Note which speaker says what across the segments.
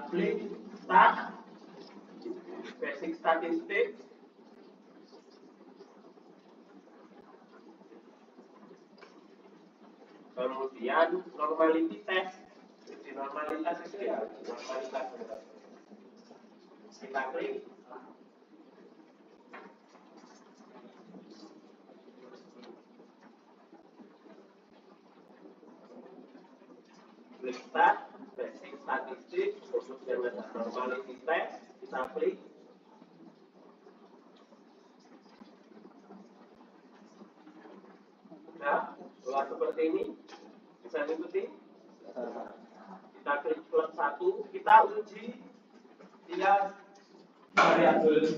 Speaker 1: klik start basic statistik. Kemudian normality test. Di normalitas itu ya normalitas. Kita klik. Klik start basic statistik, kemudian ada normality test, kita klik. Nah, keluar seperti ini, bisa diikuti. Kita klik plus 1, kita uji dia variabel.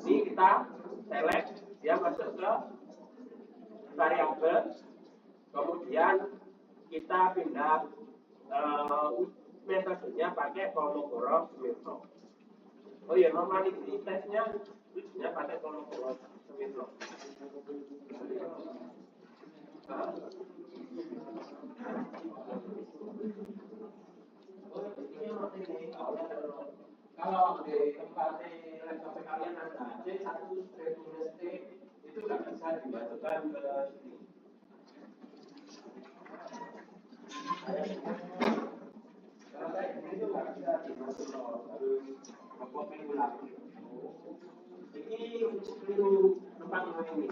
Speaker 1: Ini kita select, dia masuk ke variabel, kemudian kita pindah metodenya pakai Kolmogorov-Smirnov. Oh ya, normality testnya ujinya pakai Kolmogorov-Smirnov. Kalau di tempat laptop kalian ada C1 T itu nggak bisa dimasukkan ke sini. Kalau kayak gini itu nggak bisa dimasukkan, harus copy ulang. Ini perlu tempat ini.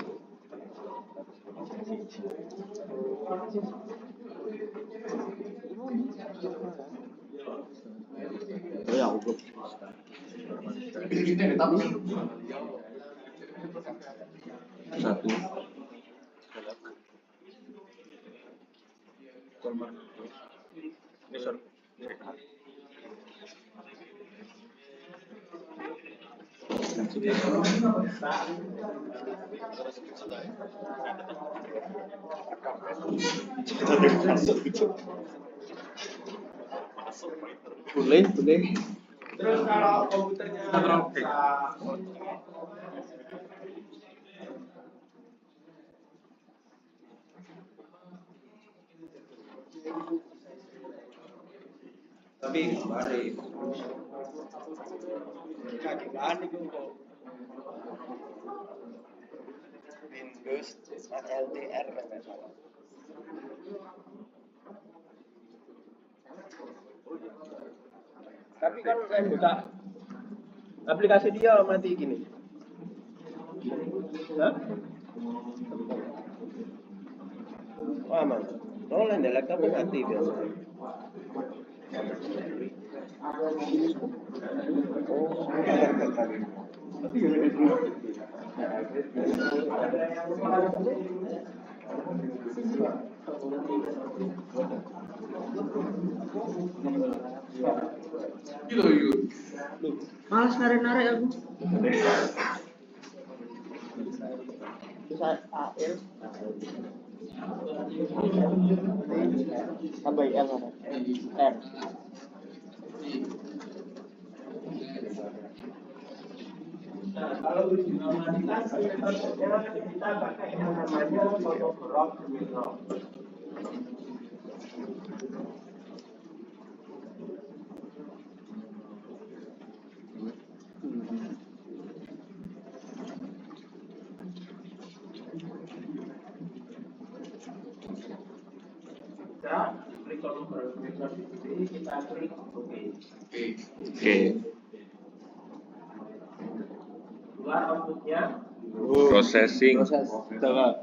Speaker 2: Ya, aku satu boleh.
Speaker 1: Terus kalau komputernya bisa
Speaker 3: tapi mari kajian itu Windows LTR tapi kalau saya buka aplikasi dia mati gini. Hah? Oh aman. Oh lain laptop mati biasa.
Speaker 2: malas narik aku. Bisa AL tambah L mana? R.
Speaker 1: Nah, kalau uji normalitas metodenya kita pakai yang namanya Kolmogorov-Smirnov. Kita klik Kolmogorov-Smirnov ini, kita klik OK. Keluar outputnya.
Speaker 4: Processing. Udah.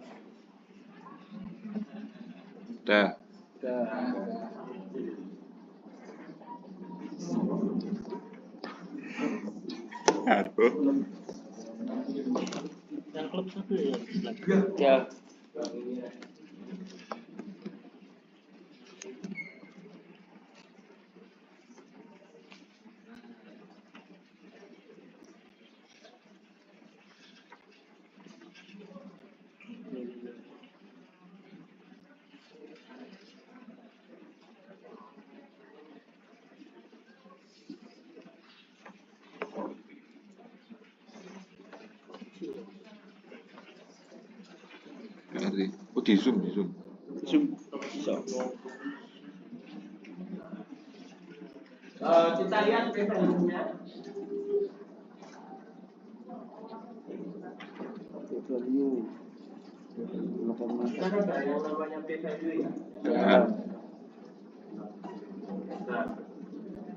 Speaker 4: Aduh.
Speaker 2: Yang klub satu ya.
Speaker 4: di zoom, di zoom.
Speaker 2: Zoom bisa.
Speaker 3: Kita lihat value-nya.
Speaker 2: Value.
Speaker 3: Kita kan ada yang namanya p-value ya.
Speaker 4: Ya.
Speaker 3: Nah,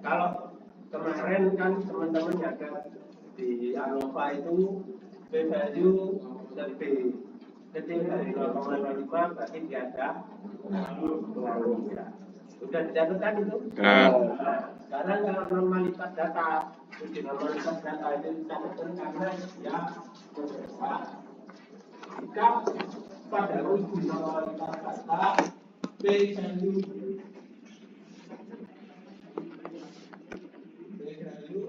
Speaker 3: kalau kemarin kan teman-teman ada di ANOVA itu p-value lebih kecil dari 0,05 berarti dia ada pengaruh ya. Sudah dicatatkan itu?
Speaker 4: Nah.
Speaker 3: Sekarang kalau normalitas data, uji normalitas data itu dicatatkan karena dia berbeda. Jika pada uji normalitas data p-value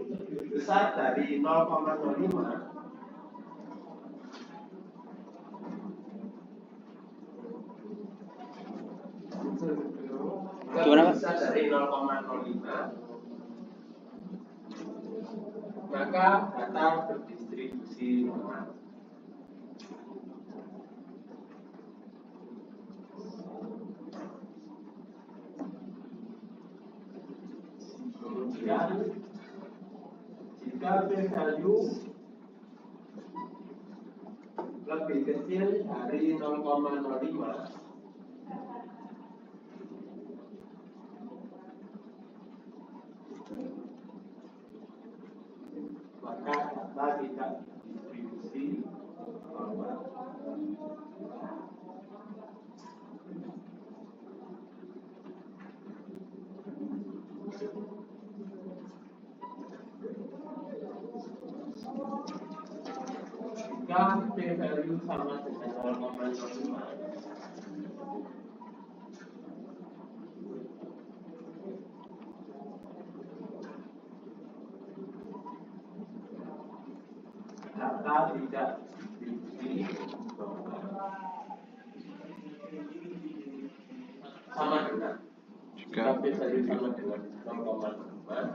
Speaker 3: lebih besar dari 0,05,
Speaker 2: Gimana, Pak?
Speaker 3: besar dari 0,05, maka data berdistribusi normal. Kemudian jika p-value lebih kecil dari 0,05, maka data tidak distribusi normal. Jika p-value sama dengan 0,05, data tidak distribusi sama dengan jika p-value sama dengan 0,5,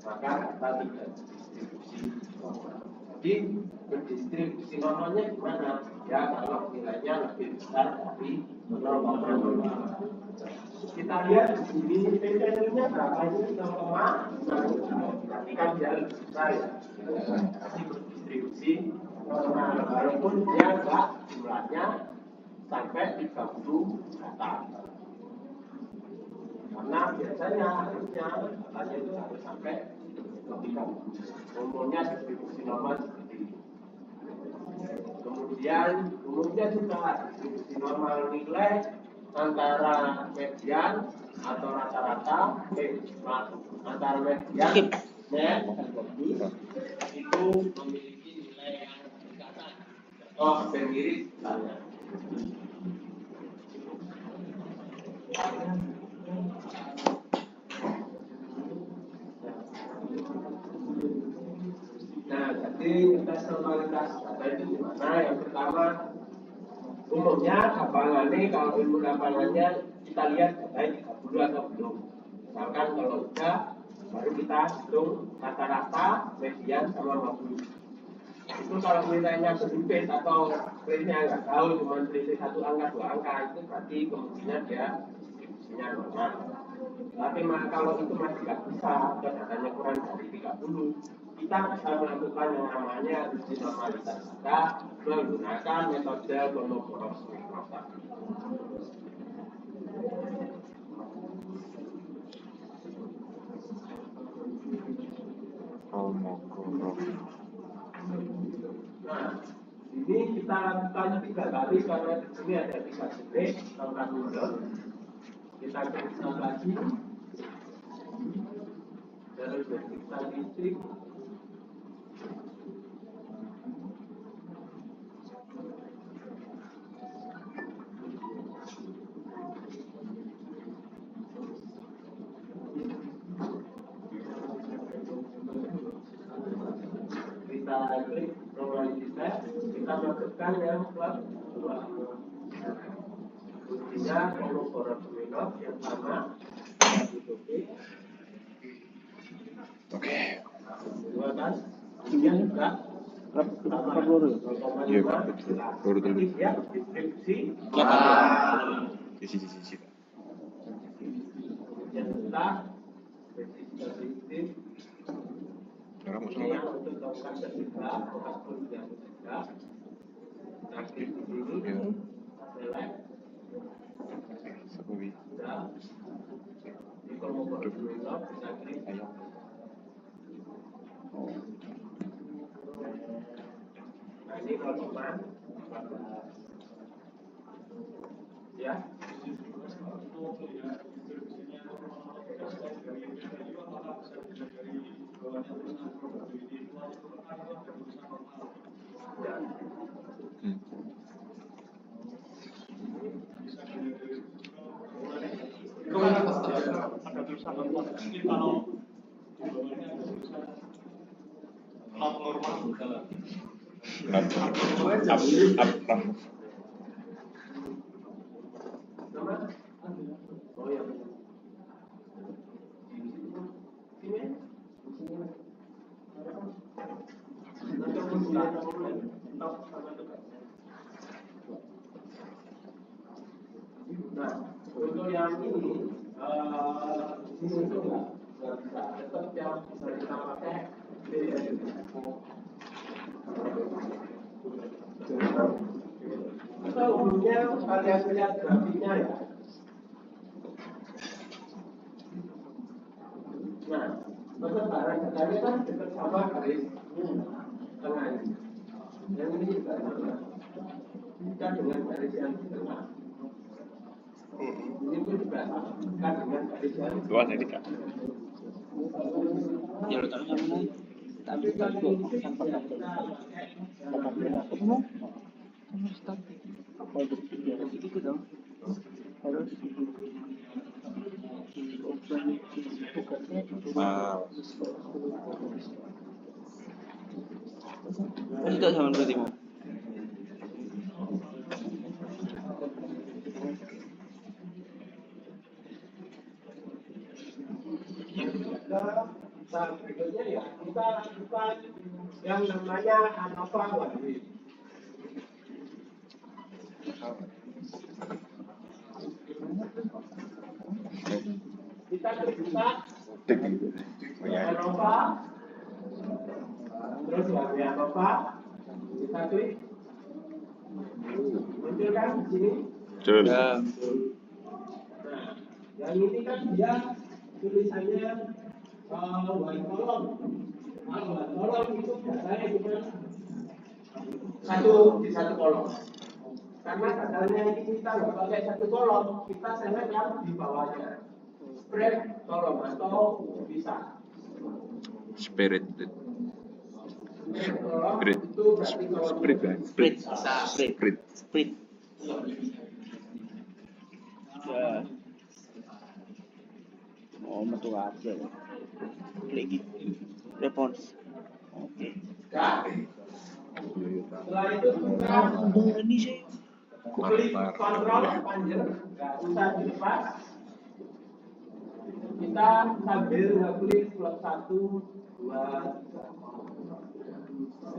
Speaker 3: maka data tidak distribusi normal. Jadi berdistribusi normalnya gimana? Ya kalau nilainya lebih besar dari 0,5. Kita lihat di sini p-value-nya berapa ini? 0,5. Berarti kan dia lebih besar ya. Berarti berdistribusi normal walaupun dia enggak jumlahnya sampai 30 data. Karena biasanya harusnya datanya itu harus sampai 30. Umumnya distribusi normal seperti ini. Kemudian umumnya juga distribusi normal nilai antara median atau rata-rata antara median net itu memiliki nilai yang berdekatan. Hampir mirip misalnya. Nah, jadi tes normalitas data itu gimana? Yang pertama, umumnya gampangane kalau ilmu lapangannya kita lihat datanya 30 atau belum. Misalkan kalau udah, baru kita hitung rata-rata, median sama 50. Itu kalau nilainya berbeda atau range-nya nggak tahu, cuma selisih 1 angka 2 angka, itu berarti kemungkinan dia distribusinya normal. Tapi kalau itu masih nggak bisa, atau datanya kurang dari 30, kita bisa melakukan yang namanya uji normalitas data menggunakan metode monoporos mikroskopik. Nah, ini kita lakukan 3 kali karena di sini ada 3 titik angka mundur. Kita periksa lagi. Dari periksa titik. Kita klik normalitas, kita masukkan yang plus 2. Buktinya monoporos minus yang sama. Oke. 2 kan? Kemudian juga
Speaker 2: Berapa peluru ya?
Speaker 4: Iya, Pak, betul. Baru tadi.
Speaker 3: Ya, deskripsi.
Speaker 4: Isi.
Speaker 3: Yang kita deskripsi.
Speaker 4: Orang mau
Speaker 3: Ini
Speaker 4: sholat.
Speaker 3: yang untuk tongkat ketiga, tongkat peluru yang ketiga. Kita klik di sini,
Speaker 4: Ya,
Speaker 3: select,
Speaker 4: Sakowi.
Speaker 3: sudah. Ini kalau mau berubah, kita klik.
Speaker 4: Ayo.
Speaker 3: Nah, ini kalau teman, ya.
Speaker 4: Hmm. Apa?
Speaker 3: Oh ya. Sini. Nah, untuk yang ini, ini itu nggak bisa. Tetap yang bisa kita pakai kita umumnya kalian lihat grafiknya ya. Nah, tetap barang-barangnya kan dekat sama garis tengah ini. Yang ini juga sama. Kita dengan garis yang di tengah. Ini pun juga sama. Kita dengan garis yang di
Speaker 4: Tuan ini Kak.
Speaker 2: Ya lo taruh sama tapi kalau sampai ketemu harus tapi apa itu dong harus tidak sama berarti mau
Speaker 3: Nah, berikutnya ya kita buka yang namanya ANOVA lagi. Kita buka ANOVA, terus dari ANOVA kita klik, muncul kan di sini.
Speaker 4: Betul.
Speaker 3: Nah, yang ini kan dia tulisannya white column. Kalau white column itu biasanya cuma di satu kolom. Karena katanya ini kita nggak pakai satu kolom, kita select yang di bawahnya. Spread kolom atau bisa.
Speaker 4: Spirit.
Speaker 3: Kolom itu berarti kolom.
Speaker 2: Sprit ya oh metu aja lagi respons oke
Speaker 3: Setelah itu kita
Speaker 2: ini sih
Speaker 3: klik kontrol panjang, nggak usah dilepas. Kita sambil ngeklik plus 1, 2, 3.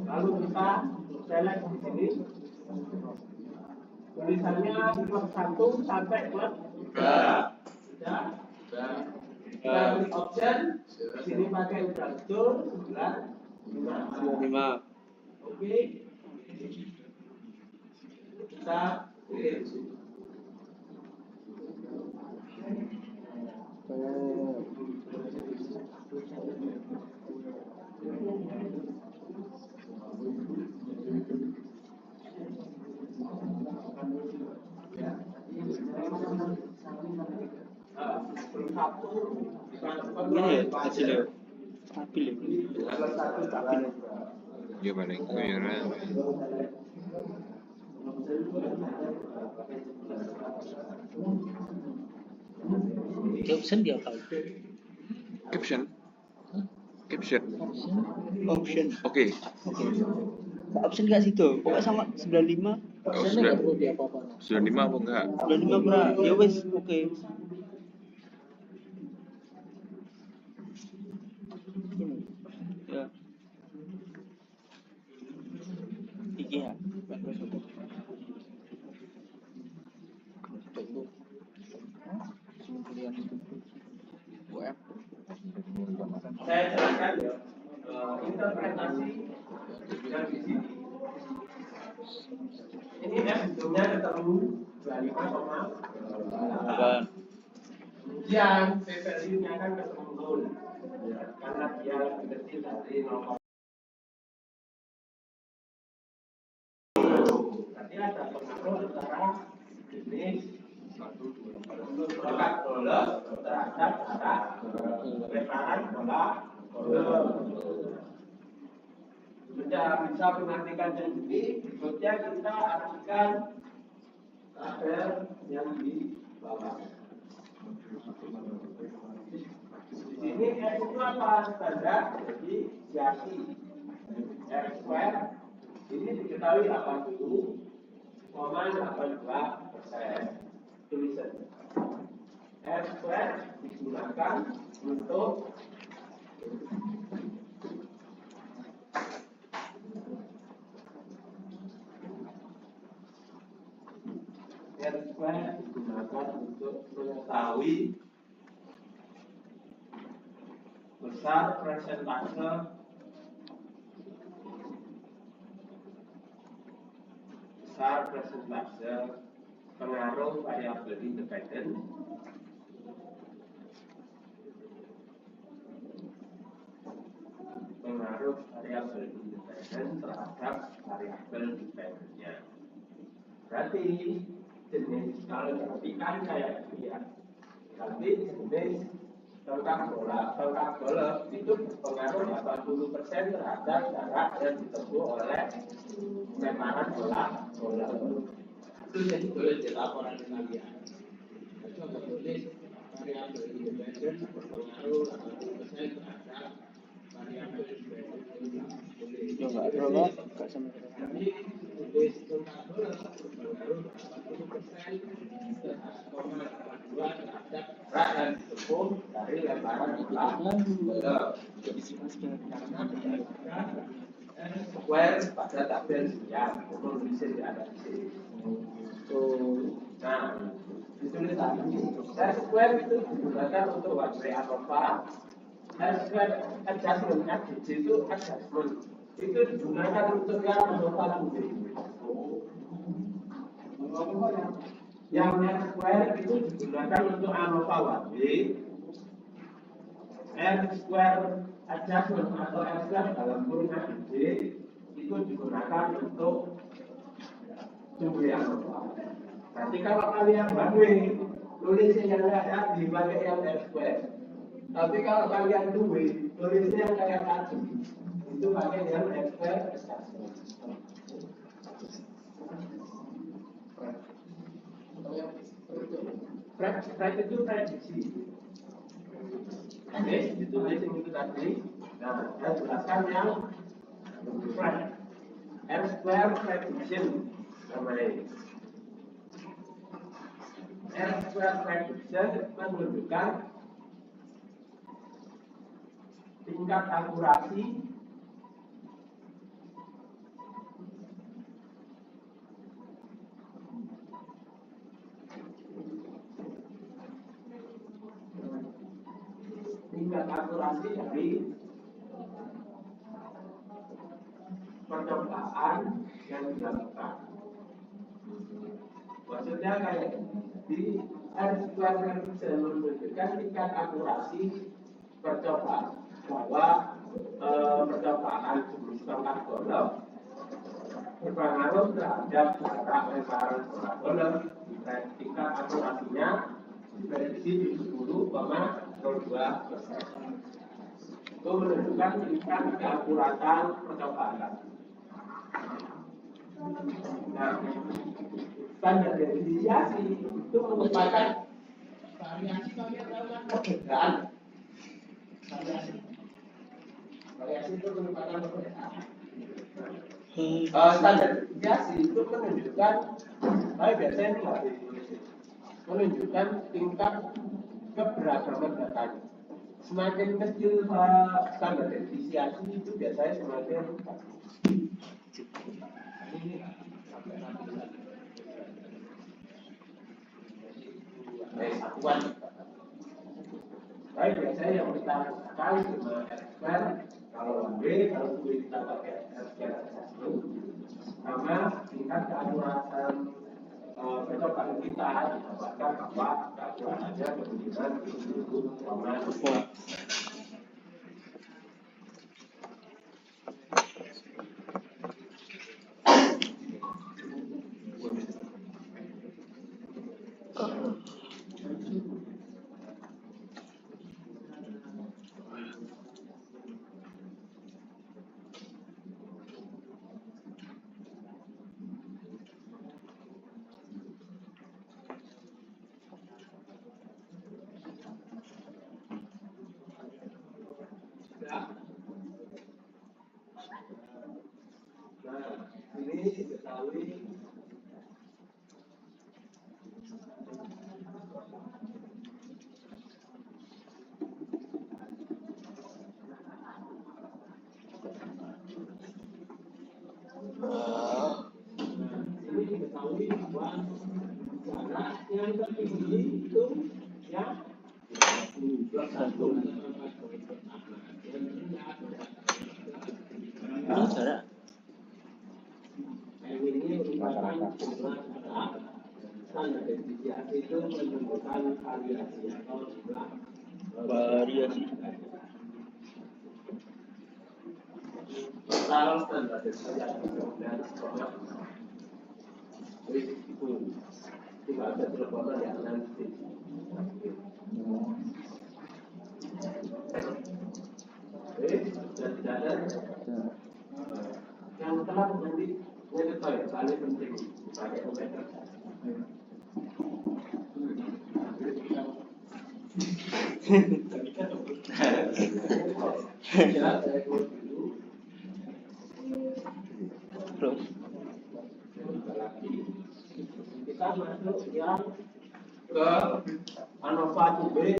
Speaker 3: Lalu kita select di sini. Tulisannya plus 1 sampai plus 3. Ya. Kita klik option. Di sini pakai udah betul 9. Oke. Kita klik.
Speaker 2: ini ya hasilnya stabil
Speaker 4: Dia paling kira.
Speaker 2: option dia apa
Speaker 4: Caption.
Speaker 2: option
Speaker 4: Oke.
Speaker 2: option nggak situ pokoknya sama 95
Speaker 4: Oh, sudah. 95 apa enggak?
Speaker 2: 95 pra ya wes oke ya
Speaker 3: saya jelaskan ya, interpretasi yang di sini. Ini hidungnya ketemu 25,8. Kemudian P value-nya kan ketemu 0 karena dia lebih kecil dari 0. Berarti ada pengaruh antara jenis produk bolos terhadap arah lebaran bola bolos. Sudah bisa mengartikan sendiri, berikutnya kita artikan tabel yang di bawah. Di sini R itu apa? Standar jadi biasi. R square ini diketahui 80,82%. Tulisan R square digunakan untuk R square digunakan untuk mengetahui besar persentase pengaruh variabel independen terhadap variabel dependennya. Berarti jenis kalau diperhatikan kayak ini ya. Berarti jenis tongkat bola itu berpengaruh 80% terhadap jarak yang ditempuh oleh lemparan bola. Itu jadi tulis di laporan kalian. Coba tulis variabel independen berpengaruh 80% terhadap variabel independen.
Speaker 2: Coba berapa? Enggak sama.
Speaker 3: Jadi tulis tongkat bola berpengaruh 80% terhadap jarak yang ditempuh dari lemparan bola. Square pada tabel ya, bisa ada di sini. Nah, ditulis lagi. R square itu digunakan untuk one way ANOVA. R square adjustment RDJ itu adjustment. Itu digunakan untuk yang ANOVA two-way. Yang R square itu digunakan untuk ANOVA one way. R square adjustment atau R square dalam kurung RDJ itu digunakan untuk two-way ANOVA. Nanti kalau kalian one-way, tulisnya yang kayak dipakai yang R square. Tapi kalau kalian two-way, tulisnya yang kayak tadi, itu pakai yang R square. Spread itu prediksi. Oke, ditulis yang itu tadi. Nah, saya jelaskan yang spread. R square prediction namanya. R square prediction menunjukkan tingkat akurasi dari percobaan yang dilakukan. Maksudnya kayak di R square prediction menunjukkan tingkat akurasi percobaan bahwa percobaan jenis tongkat golf berpengaruh terhadap jarak lemparan bola. Tingkat akurasinya diprediksi 70,02%. Itu menunjukkan tingkat keakuratan percobaan. Nah, standar deviasi itu merupakan variasi perbedaan. Variasi itu merupakan perbedaan. Standar deviasi itu menunjukkan, biasanya itu nggak ditulis, menunjukkan tingkat keberagaman data. Semakin kecil standar deviasi itu biasanya semakin bagus. Ini satuan. Baik, biasanya yang kita pakai cuma R-square, kalau B, kalau kita pakai R-square sama tingkat keakuratan percobaan kita dapatkan bahwa keakuratannya kemungkinan itu 0,4. Nah, ini diketahui bahwa jarak yang tertinggi itu yang 1.
Speaker 2: Ini jarak.
Speaker 3: Ini merupakan jumlah jarak. Standar deviasi itu menunjukkan variasi atau jumlah
Speaker 2: Variasi.
Speaker 3: total standar deviasi dan itu tidak ada telepon yang nanti. Dan tidak ada yang telah menjadi monitor paling penting pakai komputer.
Speaker 2: Terus
Speaker 3: Kita masuk yang ke manufaktur B.